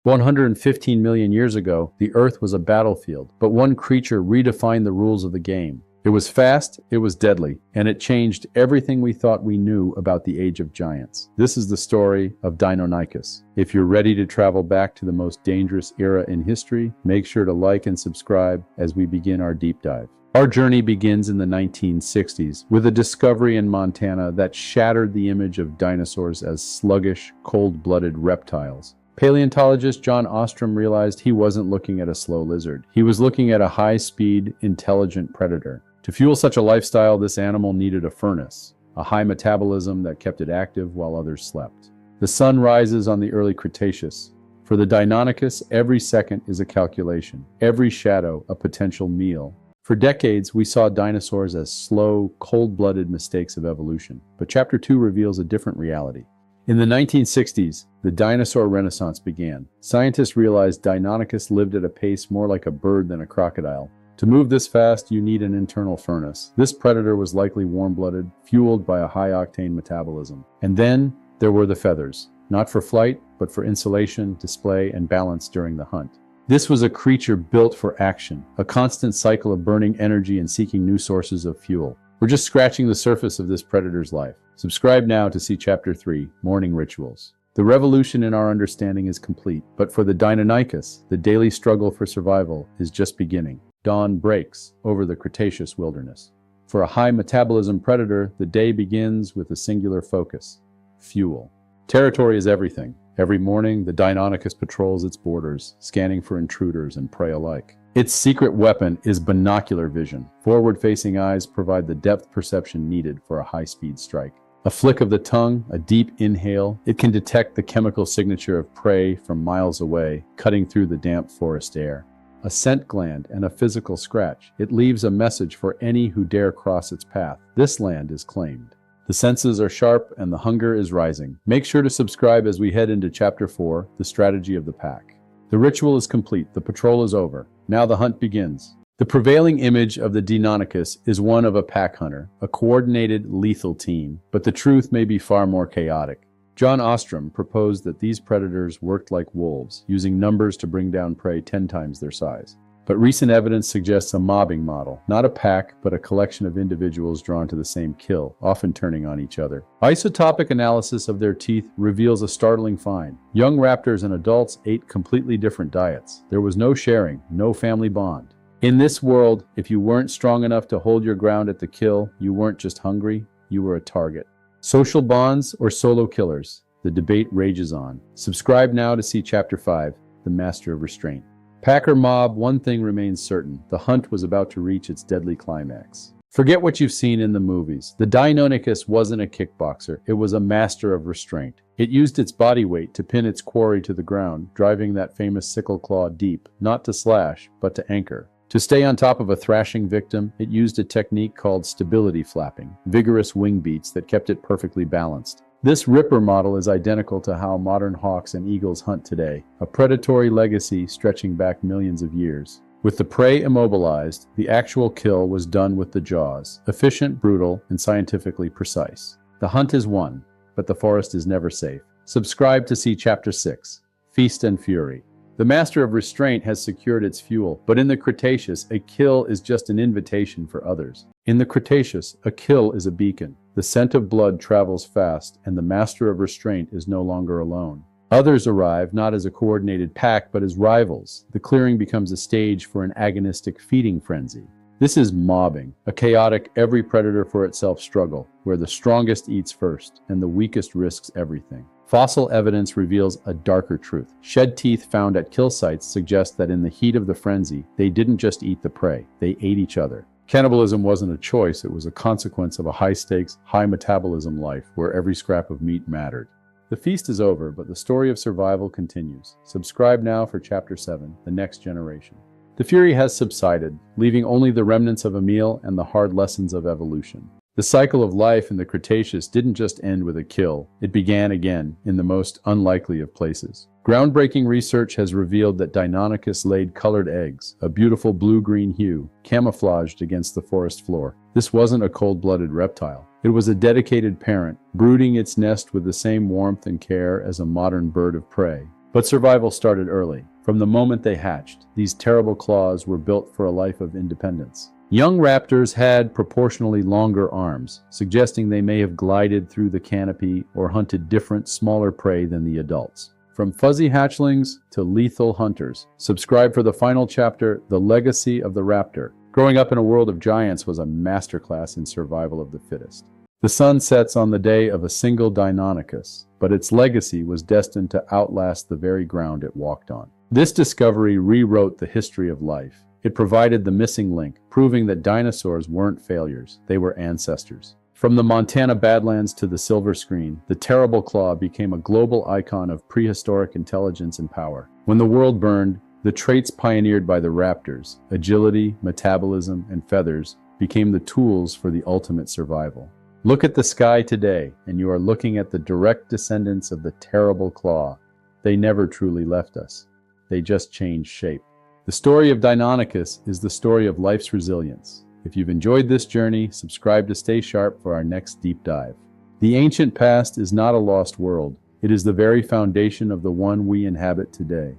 115 million years ago, the Earth was a battlefield, but one creature redefined the rules of the game. It was fast, it was deadly, and it changed everything we thought we knew about the age of giants. This is the story of Deinonychus. If you're ready to travel back to the most dangerous era in history, make sure to like and subscribe as we begin our deep dive. Our journey begins in the 1960s with a discovery in Montana that shattered the image of dinosaurs as sluggish, cold-blooded reptiles. Paleontologist John Ostrom realized he wasn't looking at a slow lizard. He was looking at a high-speed, intelligent predator. To fuel such a lifestyle, this animal needed a furnace, a high metabolism that kept it active while others slept. The sun rises on the early Cretaceous. For the Deinonychus, every second is a calculation, every shadow a potential meal. For decades, we saw dinosaurs as slow, cold-blooded mistakes of evolution. But Chapter 2 reveals a different reality. In the 1960s, the dinosaur renaissance began. Scientists realized Deinonychus lived at a pace more like a bird than a crocodile. To move this fast, you need an internal furnace. This predator was likely warm-blooded, fueled by a high-octane metabolism. And then there were the feathers, not for flight, but for insulation, display, and balance during the hunt. This was a creature built for action, a constant cycle of burning energy and seeking new sources of fuel. We're just scratching the surface of this predator's life. Subscribe now to see Chapter 3, Morning Rituals. The revolution in our understanding is complete, but for the Deinonychus, the daily struggle for survival is just beginning. Dawn breaks over the Cretaceous wilderness. For a high metabolism predator, the day begins with a singular focus: fuel. Territory is everything. Every morning, the Deinonychus patrols its borders, scanning for intruders and prey alike. Its secret weapon is binocular vision. Forward-facing eyes provide the depth perception needed for a high-speed strike. A flick of the tongue, a deep inhale, it can detect the chemical signature of prey from miles away, cutting through the damp forest air. A scent gland and a physical scratch, it leaves a message for any who dare cross its path. This land is claimed. The senses are sharp and the hunger is rising. Make sure to subscribe as we head into Chapter 4, The Strategy of the Pack. The ritual is complete, the patrol is over. Now the hunt begins. The prevailing image of the Deinonychus is one of a pack hunter, a coordinated, lethal team, but the truth may be far more chaotic. John Ostrom proposed that these predators worked like wolves, using numbers to bring down prey 10 times their size. But recent evidence suggests a mobbing model, not a pack, but a collection of individuals drawn to the same kill, often turning on each other. Isotopic analysis of their teeth reveals a startling find. Young raptors and adults ate completely different diets. There was no sharing, no family bond. In this world, if you weren't strong enough to hold your ground at the kill, you weren't just hungry, you were a target. Social bonds or solo killers? The debate rages on. Subscribe now to see Chapter 5, The Master of Restraint. Pack or mob, one thing remains certain. The hunt was about to reach its deadly climax. Forget what you've seen in the movies. The Deinonychus wasn't a kickboxer. It was a master of restraint. It used its body weight to pin its quarry to the ground, driving that famous sickle claw deep, not to slash, but to anchor. To stay on top of a thrashing victim, it used a technique called stability flapping, vigorous wing beats that kept it perfectly balanced. This Ripper model is identical to how modern hawks and eagles hunt today, a predatory legacy stretching back millions of years. With the prey immobilized, the actual kill was done with the jaws, efficient, brutal, and scientifically precise. The hunt is won, but the forest is never safe. Subscribe to see Chapter 6, Feast and Fury. The master of restraint has secured its fuel, but in the Cretaceous, a kill is just an invitation for others. In the Cretaceous, a kill is a beacon. The scent of blood travels fast, and the master of restraint is no longer alone. Others arrive not as a coordinated pack, but as rivals. The clearing becomes a stage for an agonistic feeding frenzy. This is mobbing, a chaotic every predator for itself struggle, where the strongest eats first, and the weakest risks everything. Fossil evidence reveals a darker truth. Shed teeth found at kill sites suggest that in the heat of the frenzy, they didn't just eat the prey, they ate each other. Cannibalism wasn't a choice, it was a consequence of a high-stakes, high-metabolism life where every scrap of meat mattered. The feast is over, but the story of survival continues. Subscribe now for Chapter 7, The Next Generation. The fury has subsided, leaving only the remnants of a meal and the hard lessons of evolution. The cycle of life in the Cretaceous didn't just end with a kill, it began again in the most unlikely of places. Groundbreaking research has revealed that Deinonychus laid colored eggs, a beautiful blue-green hue, camouflaged against the forest floor. This wasn't a cold-blooded reptile. It was a dedicated parent, brooding its nest with the same warmth and care as a modern bird of prey. But survival started early. From the moment they hatched, these terrible claws were built for a life of independence. Young raptors had proportionally longer arms, suggesting they may have glided through the canopy or hunted different, smaller prey than the adults. From fuzzy hatchlings to lethal hunters. Subscribe for the final chapter, The Legacy of the Raptor. Growing up in a world of giants was a masterclass in survival of the fittest. The sun sets on the day of a single Deinonychus, but its legacy was destined to outlast the very ground it walked on. This discovery rewrote the history of life. It provided the missing link, proving that dinosaurs weren't failures, they were ancestors. From the Montana Badlands to the silver screen, the terrible claw became a global icon of prehistoric intelligence and power. When the world burned, the traits pioneered by the raptors, agility, metabolism, and feathers, became the tools for the ultimate survival. Look at the sky today, and you are looking at the direct descendants of the terrible claw. They never truly left us. They just changed shape. The story of Deinonychus is the story of life's resilience. If you've enjoyed this journey, subscribe to stay sharp for our next deep dive. The ancient past is not a lost world. It is the very foundation of the one we inhabit today.